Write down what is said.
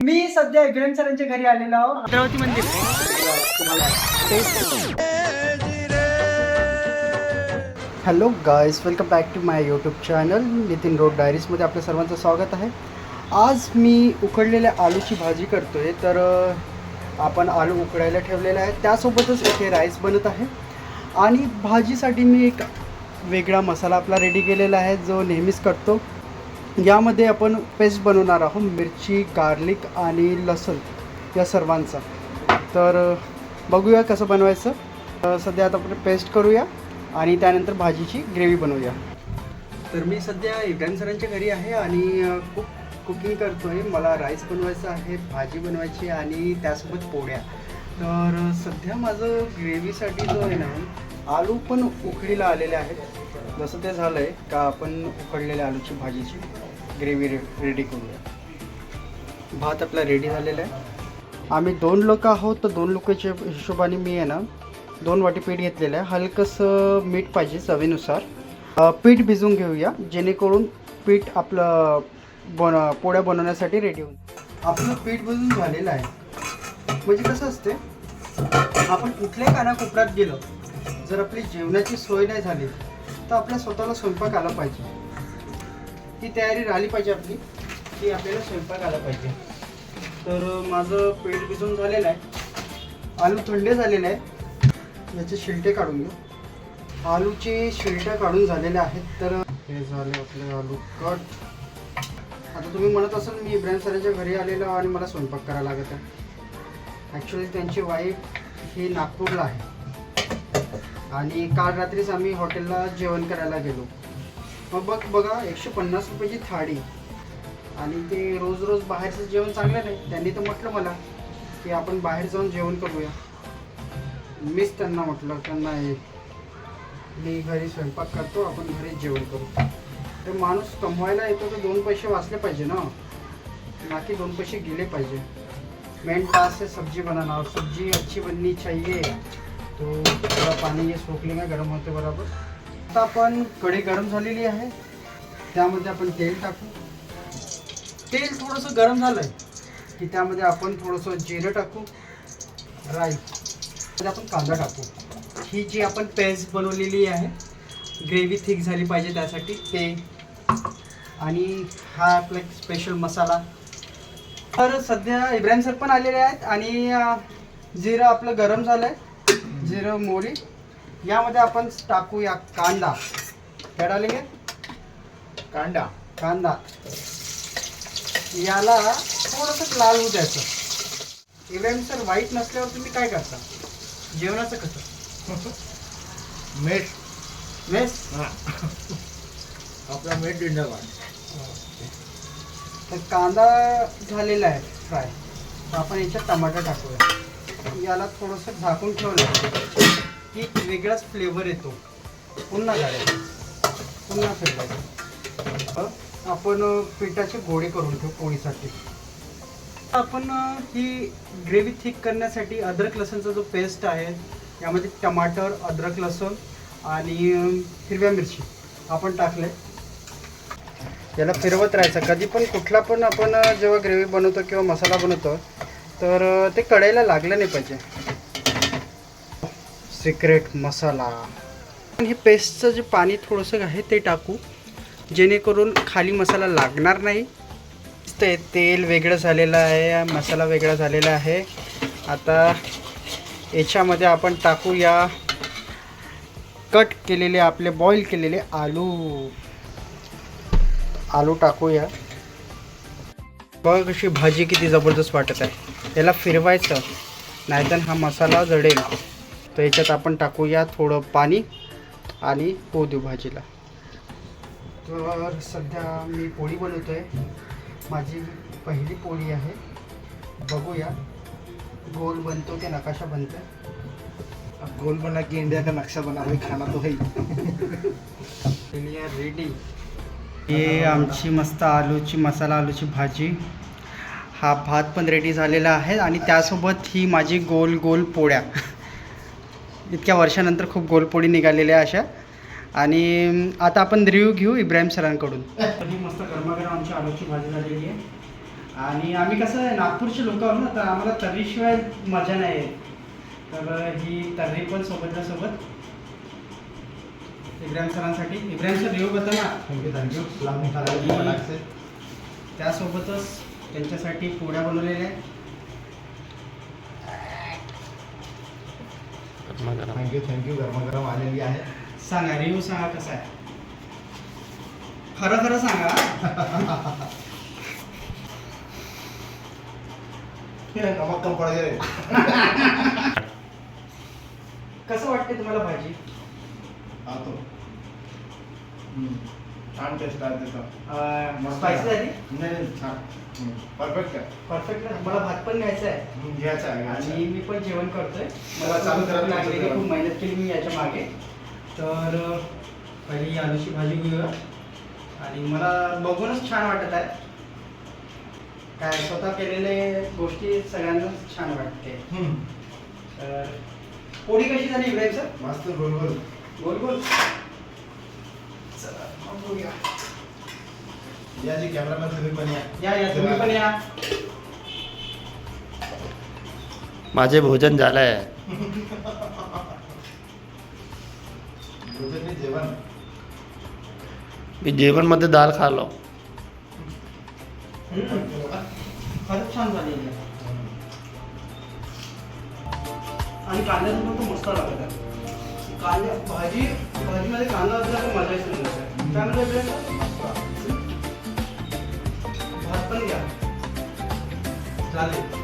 मी सध्या इब्राहिम सरांच्या घरी आलेलो आहो, भद्रावती मंदिर. Hello guys, welcome back to my YouTube channel Nitin road डायरीजमध्ये आपल्या सर्वांचं स्वागत आहे. आज मी उकडलेल्या आलूची भाजी करतोय. तर आपण आलू उकडायला ठेवलेला आहे, त्यासोबतच इथे राईस बनत आहे. आणि भाजीसाठी मी एक वेगळा मसाला आपला रेडी केलेला आहे, जो नेहमीच करतो. यामध्ये आपण पेस्ट बनवणार आहोत, मिरची, गार्लिक आणि लसूण या सर्वांचा. तर बघूया कसं बनवायचं. सध्या आता आपण पेस्ट करूया आणि त्यानंतर भाजीची ग्रेव्ही बनवूया. तर मी सध्या इब्राहिम सरांच्या घरी आहे आणि कुकिंग करतो आहे. मला राईस बनवायचं आहे, भाजी बनवायची आणि त्यासोबत पोळ्या. तर सध्या माझं ग्रेव्हीसाठी जो आहे ना, आलू पण उकडीला आलेले आहेत. जसं ते झालं आहे का आपण उकडलेल्या आलूची भाजीची ग्रेव्ही रेडी करूया. भात आपला रेडी झालेला आहे. आम्ही 2 लोक आहोत, तर 2 लोकांच्या हिशोबाने मी आहे ना 2 वाटी पीठ घेतलेलं आहे. हलकंसं मीठ पाहिजे चवीनुसार. पीठ भिजवून घेऊया, जेणेकरून पीठ आपलं पोळ्या बनवण्यासाठी रेडी होईल. आपलं पीठ भिजून झालेलं आहे. म्हणजे कसं असते, आपण कुठल्याही कानाकोपऱ्यात गेलो, जर आपली जेवणाची सोय नाही झाली तर आपल्या स्वतःला स्वयंपाक आला पाहिजे. ती तयारी राहिली पाहिजे आपली, की आपल्याला स्वयंपाक आला पाहिजे. तर माझं पीठ भिजून झालेलं आहे. आलू थंडे झालेले आहे. याचे शिलटे काढून घेऊ. आलूचे शिलटे काढून झालेले आहेत. तर हे झाले आपले आलू कट. आता तुम्ही म्हणत असाल मी इब्राहिम सरांच्या घरी आलेलो आणि मला स्वयंपाक करायला लागत आहे. ॲक्च्युली त्यांची वाईफ ही नागपूरला आहे आणि काल रात्रीच आम्ही हॉटेलला जेवण करायला गेलो. मग बघा 150 रुपयाची थाळी, आणि ते रोज रोज बाहेरचं जेवण चांगलं नाही. त्यांनी तर म्हटलं मला की आपण बाहेर जाऊन जेवण करूया. मीच त्यांना म्हटलं त्यांना मी घरी स्वयंपाक करतो, आपण घरी जेवण करू. तर माणूस कमवायला येतो तर 2 पैसे वाचले पाहिजे ना की 2 पैसे गेले पाहिजे. मेन टास्क है सब्जी बनाना, और सब्जी अच्छी बननी चाहिए. तो थोड़ा पानी ये सोख लेंगे गरम होते बराबर. आता आपण कढई गरम झालेली आहे, त्यामध्ये आपण तेल टाकू. तेल थोडंसं गरम झालं आहे की त्यामध्ये आपण थोडंसं जिरं टाकू, राई, आपण कांदा टाकू. ही जी आपण पेस्ट बनवलेली आहे, ग्रेव्ही थिक झाली पाहिजे त्यासाठी ते. आणि हा आपला एक स्पेशल मसाला. तर सध्या इब्राहिम सर पण आलेले आहेत आणि जिरं आपलं गरम झालं आहे. जिरं, मोहरी, यामध्ये आपण टाकूया कांदा. काय डालेंगे? कांदा. याला थोडंसं लाल होऊ द्यायचं. इब्राहिम सर वाईट नसल्यावर तुम्ही काय करता जेवणाचं कसं? मेस आपला मेट डिनर. तर कांदा झालेला आहे फ्राय. तर आपण याच्यात टमाटर टाकूया. याला थोडंसं झाकून ठेवलं की वेगळाच फ्लेवर येतो. पुन्हा घालायचं, पुन्हा फिरवायचं. आपण पिठाचे गोळे करून ठेवू पोळीसाठी. आपण ही ग्रेव्ही थिक करण्यासाठी अद्रक लसूणचा जो पेस्ट आहे, यामध्ये टमाटर, अद्रक लसूण आणि हिरव्या मिरची आपण टाकले. याला फिरवत राहायचं. कधी पण कुठला पण आपण जेव्हा ग्रेव्ही बनवतो किंवा मसाला बनवतो तर ते कढईला लागलं नाही पाहिजे. सिक्रेट मसाला. हे पेस्टचं जे पाणी थोडंसं आहे ते टाकू, जेणेकरून खाली मसाला लागणार नाही. ते तेल वेगळं झालेलं आहे, मसाला वेगळा झालेला आहे. आता याच्यामध्ये आपण टाकूया कट केलेले आपले बॉईल केलेले आलू टाकूया. बघ कशी भाजी किती जबरदस्त वाटत आहे. याला फिरवायचं, नाहीतर हा मसाला जळेल. तर याच्यात आपण टाकूया थोडं पाणी आणि होऊ देऊ भाजीला. तर सध्या मी पोळी बनवतो आहे. माझी पहिली पोळी आहे. बघूया गोल बनतो की नकाशा बनतो. गोल बना की इंडिया का नक्शा बना, वही खाना तो है. रेडी. ही आमची मस्त आलूची भाजी. हा भात पण रेडी झालेला आहे आणि त्यासोबत ही माझी गोल पोळ्या. इतक्या वर्षानंतर खूप गोल पोळी निघालेल्या अशा. आणि आता आपण रिव्ह्यू घेऊ इब्राहिम सरांकडून. ही मस्त गरमागरम आमची आलूची भाजी झालेली आहे आणि आम्ही कसं आहे नागपूरचे लोक आहोत ना, तर आम्हाला तर्रीशिवाय मजा नाही येत. तर ही तर्री पण सोबतच्या सोबत इब्राहिम सरांसाठी. इब्राहिम सर रिव्ह्यू बता ना. Thank you thank you. त्यासोबतच त्यांच्यासाठी पोळ्या बनवलेल्या आहेत. थँक्यू गरमागरम आलेली आहे. सांगा रिव्ह्यू सांगा कसा आहे. खरं खरं सांगा. नमक कम पड़ गए. कसं वाटते तुम्हाला भाजी? तो छान टेस्ट आहे त्याचा. स्पायसी झाली? नाही छान परफेक्ट आहे. परफेक्ट ना. मला भात पण घ्यायचा आहे घ्यायचं आहे आणि मी पण जेवण करतोय. मला चालू करायला लागलेली लागेल. खूप मेहनत केली मी याच्या मागे. तर पहिली आलूची भाजी घेऊया आणि मला बघूनच छान वाटत आहे. काय स्वतः केलेले गोष्टी सगळ्यांनाच छान वाटते. तर पोळी कशी झाली इब्राहिम सर? मस्त गोल गोल. गोल गोल. चला मग बघूया. या जी कॅमेरामॅन तुम्ही पण या या तुम्ही पण या. माझे भोजन झालंय. भोजन जेवण. मी जेवणमध्ये दाल खालो. खरंच छान झालेली आहे. आणि कांद्यासोबत तो मस्त लागत आहे. भाजीमध्ये कांदा असला तर मजा येते. काय म्हणतो भात पण घ्या चालेल.